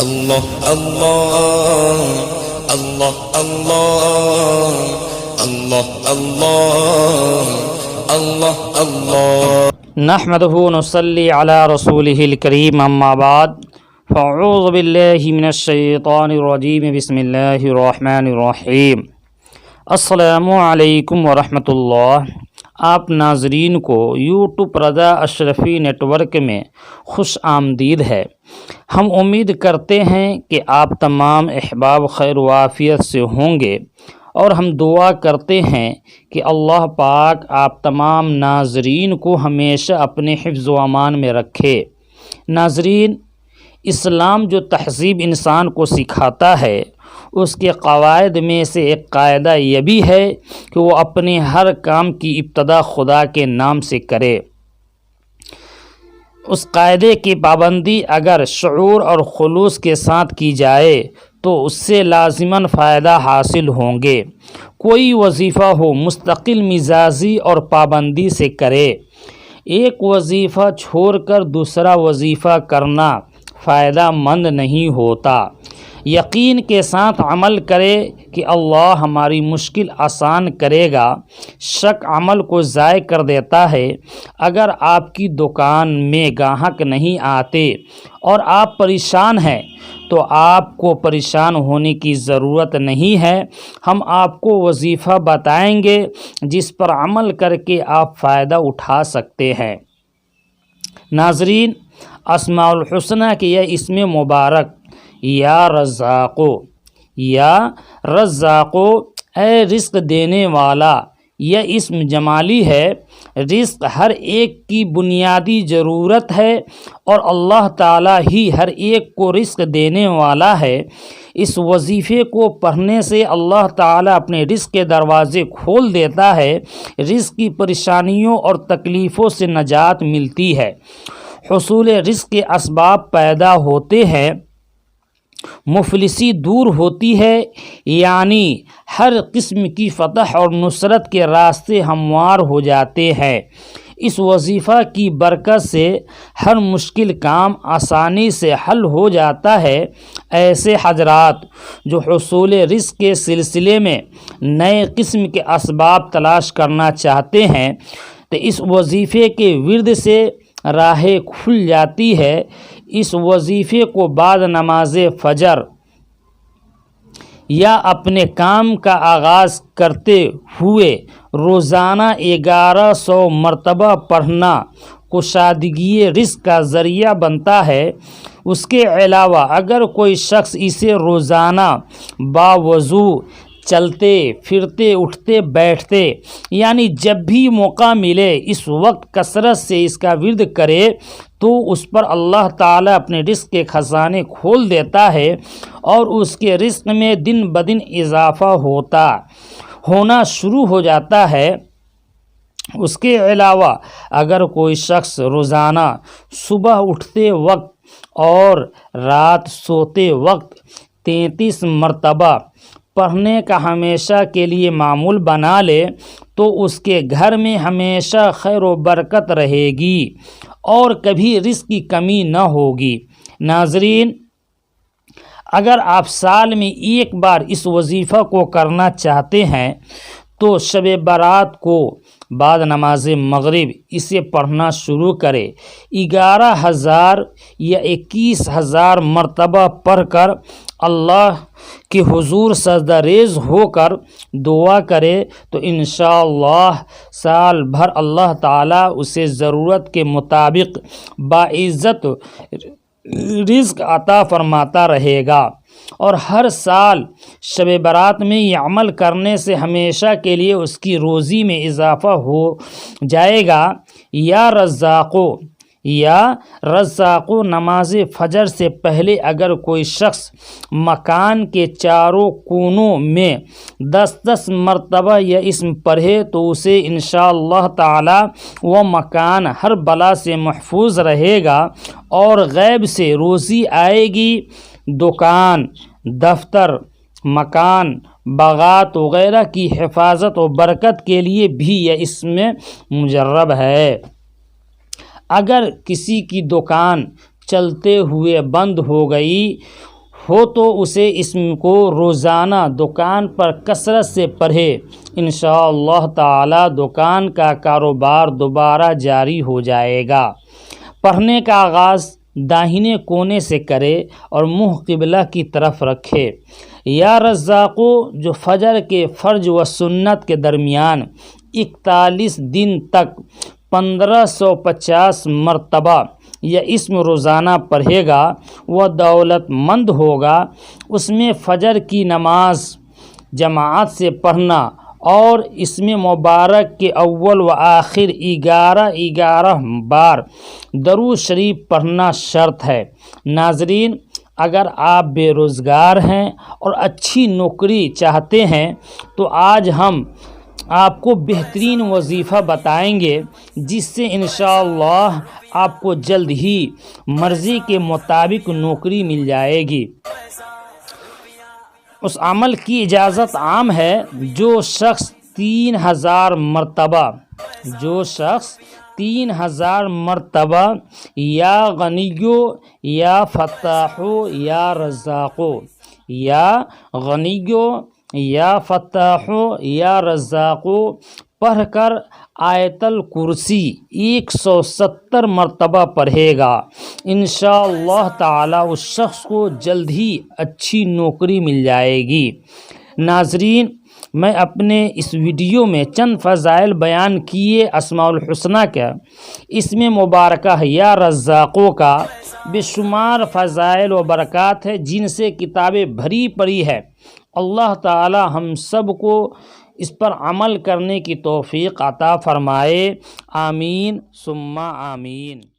اللہ اللہ اللہ اللہ اللہ اللہ اللہ اللہ نحمدہ ونصلی علی رسولہ الکریم اما بعد فاعوذ باللہ من الشیطان الرجیم بسم اللہ الرحمن الرحیم السلام علیکم ورحمۃ اللہ۔ آپ ناظرین کو یوٹیوب رضا اشرفی نیٹ ورک میں خوش آمدید ہے۔ ہم امید کرتے ہیں کہ آپ تمام احباب خیر و عافیت سے ہوں گے، اور ہم دعا کرتے ہیں کہ اللہ پاک آپ تمام ناظرین کو ہمیشہ اپنے حفظ و امان میں رکھے۔ ناظرین، اسلام جو تہذیب انسان کو سکھاتا ہے، اس کے قواعد میں سے ایک قاعدہ یہ بھی ہے کہ وہ اپنے ہر کام کی ابتدا خدا کے نام سے کرے۔ اس قاعدے کی پابندی اگر شعور اور خلوص کے ساتھ کی جائے تو اس سے لازماً فائدہ حاصل ہوں گے۔ کوئی وظیفہ ہو مستقل مزاجی اور پابندی سے کرے۔ ایک وظیفہ چھوڑ کر دوسرا وظیفہ کرنا فائدہ مند نہیں ہوتا۔ یقین کے ساتھ عمل کرے کہ اللہ ہماری مشکل آسان کرے گا۔ شک عمل کو ضائع کر دیتا ہے۔ اگر آپ کی دکان میں گاہک نہیں آتے اور آپ پریشان ہیں تو آپ کو پریشان ہونے کی ضرورت نہیں ہے۔ ہم آپ کو وظیفہ بتائیں گے جس پر عمل کر کے آپ فائدہ اٹھا سکتے ہیں۔ ناظرین، اسماء الحسنہ کے یہ اسم مبارک یا رزاقو، یا رزاقو اے رزق دینے والا، یہ اسم جمالی ہے۔ رزق ہر ایک کی بنیادی ضرورت ہے اور اللہ تعالیٰ ہی ہر ایک کو رزق دینے والا ہے۔ اس وظیفے کو پڑھنے سے اللہ تعالیٰ اپنے رزق کے دروازے کھول دیتا ہے۔ رزق کی پریشانیوں اور تکلیفوں سے نجات ملتی ہے، حصول رزق کے اسباب پیدا ہوتے ہیں، مفلسی دور ہوتی ہے، یعنی ہر قسم کی فتح اور نصرت کے راستے ہموار ہو جاتے ہیں۔ اس وظیفہ کی برکت سے ہر مشکل کام آسانی سے حل ہو جاتا ہے۔ ایسے حضرات جو حصول رزق کے سلسلے میں نئے قسم کے اسباب تلاش کرنا چاہتے ہیں تو اس وظیفے کے ورد سے راہیں کھل جاتی ہے۔ اس وظیفے کو بعد نماز فجر یا اپنے کام کا آغاز کرتے ہوئے روزانہ 1100 مرتبہ پڑھنا کشادگی رزق کا ذریعہ بنتا ہے۔ اس کے علاوہ اگر کوئی شخص اسے روزانہ باوضو چلتے پھرتے اٹھتے بیٹھتے، یعنی جب بھی موقع ملے اس وقت کثرت سے اس کا ورد کرے تو اس پر اللہ تعالیٰ اپنے رزق کے خزانے کھول دیتا ہے اور اس کے رزق میں دن بدن اضافہ ہونا شروع ہو جاتا ہے۔ اس کے علاوہ اگر کوئی شخص روزانہ صبح اٹھتے وقت اور رات سوتے وقت 33 مرتبہ پڑھنے کا ہمیشہ کے لیے معمول بنا لے تو اس کے گھر میں ہمیشہ خیر و برکت رہے گی اور کبھی رزق کی کمی نہ ہوگی۔ ناظرین، اگر آپ سال میں ایک بار اس وظیفہ کو کرنا چاہتے ہیں تو شب برات کو بعد نماز مغرب اسے پڑھنا شروع کرے۔ 11,000 یا 21,000 مرتبہ پڑھ کر اللہ کے حضور سجدہ ریز ہو کر دعا کرے تو انشاءاللہ سال بھر اللہ تعالیٰ اسے ضرورت کے مطابق باعزت رزق عطا فرماتا رہے گا، اور ہر سال شب برات میں یہ عمل کرنے سے ہمیشہ کے لیے اس کی روزی میں اضافہ ہو جائے گا۔ یا رزاقو نماز فجر سے پہلے اگر کوئی شخص مکان کے چاروں کونوں میں 10 مرتبہ یہ اسم پڑھے تو اسے انشاءاللہ تعالی وہ مکان ہر بلا سے محفوظ رہے گا اور غیب سے روزی آئے گی۔ دکان، دفتر، مکان، باغات وغیرہ کی حفاظت و برکت کے لیے بھی یہ اسم مجرب ہے۔ اگر کسی کی دکان چلتے ہوئے بند ہو گئی ہو تو اسے اسم کو روزانہ دکان پر کثرت سے پڑھے، انشاءاللہ تعالی دکان کا کاروبار دوبارہ جاری ہو جائے گا۔ پڑھنے کا آغاز داہنے کونے سے کرے اور منہ قبلہ کی طرف رکھے۔ یا رزاقو جو فجر کے فرض و سنت کے درمیان 41 دن تک 1550 مرتبہ یہ اسم روزانہ پڑھے گا وہ دولت مند ہوگا۔ اس میں فجر کی نماز جماعت سے پڑھنا اور اسم مبارک کے اول و آخر 11 بار درود شریف پڑھنا شرط ہے۔ ناظرین، اگر آپ بے روزگار ہیں اور اچھی نوکری چاہتے ہیں تو آج ہم آپ کو بہترین وظیفہ بتائیں گے جس سے انشاءاللہ آپ کو جلد ہی مرضی کے مطابق نوکری مل جائے گی۔ اس عمل کی اجازت عام ہے جو شخص 3000 مرتبہ یا غنیو یا فتاحو یا رزاقو یا فتاحو یا رزاقو پڑھ کر آیت الکرسی 170 مرتبہ پڑھے گا، انشاءاللہ تعالی اس شخص کو جلد ہی اچھی نوکری مل جائے گی۔ ناظرین، میں اپنے اس ویڈیو میں چند فضائل بیان کیے اسماء الحسنہ کا، اسم مبارکہ یا رزاقوں کا بے شمار فضائل و برکات ہے جن سے کتابیں بھری پڑی ہے۔ اللہ تعالی ہم سب کو اس پر عمل کرنے کی توفیق عطا فرمائے، آمین ثم آمین۔